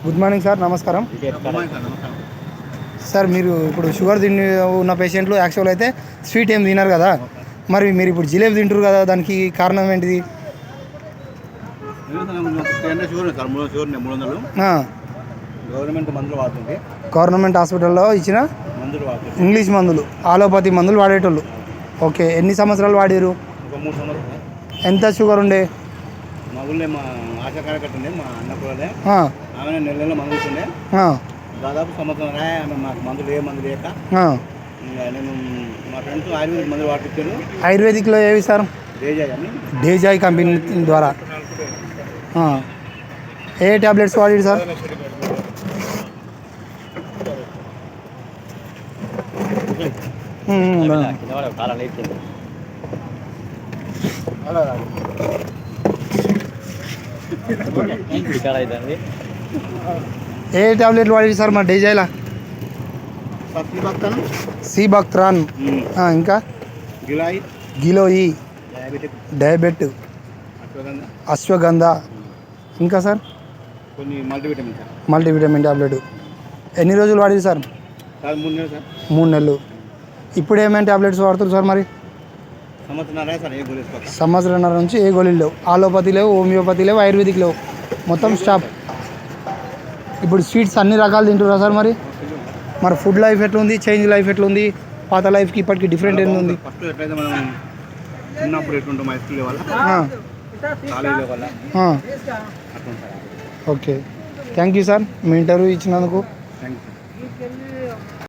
Good morning sir, నమస్కారం sir. మీరు ఇప్పుడు షుగర్ తిని ఉన్న పేషెంట్లు యాక్చువల్ అయితే స్వీట్ ఏం తినరు కదా, మరి మీరు ఇప్పుడు జిలేబీ తింటారు కదా, దానికి కారణం ఏంటిది? గవర్నమెంట్ హాస్పిటల్లో ఇచ్చిన ఇంగ్లీష్ మందులు, ఆలోపతి మందులు వాడేటోళ్ళు. ఓకే, ఎన్ని సంవత్సరాలు వాడారు? ఎంత షుగర్ ఉండే? మా ఊళ్ళో మా ఆశా కార్యకర్త ఉండే, మా అన్న కూడా ఆమె నెలలో మందులు ఉండే. దాదాపు సంవత్సరం ఆమె మాకు మందులు మందులు లేక నేను మా ఫ్రెండ్స్ ఆయుర్వేదిక్ మందులు వాడిపించాను. ఆయుర్వేదిక్లో ఏవి సార్? డేజాయ్ అని, డేజాయ్ కంపెనీ ద్వారా ఏ ట్యాబ్లెట్స్ వాడారు సార్? ఏ ట్యాబ్లెట్లు వాడారు సార్ మా డేజాయ్లా? సిబాక్త్రాన్, ఇంకా గిలోయి, డయాబెట్, అశ్వగంధ, ఇంకా సార్ కొన్ని మల్టీవిటమిన్ ట్యాబ్లెట్. ఎన్ని రోజులు వాడారు సార్? 3 నెలలు. ఇప్పుడు ఏమేమి ట్యాబ్లెట్స్ వాడుతారు సార్? మరి సంవత్సరంన్నర నుంచి ఏ గోళీలు లేవు, ఆలోపతి లేవు, హోమియోపతి లేవు, ఆయుర్వేదిక్ లేవు, మొత్తం స్టాప్. ఇప్పుడు స్వీట్స్ అన్ని రకాలు తింటురా సార్? మరి ఫుడ్ లైఫ్ ఎట్లుంది, చేంజ్ లైఫ్ ఎట్లుంది, పాత లైఫ్కి ఇప్పటికి డిఫరెంట్ ఏంది? Okay, thank you sir me interview ఇచ్చినందుకు.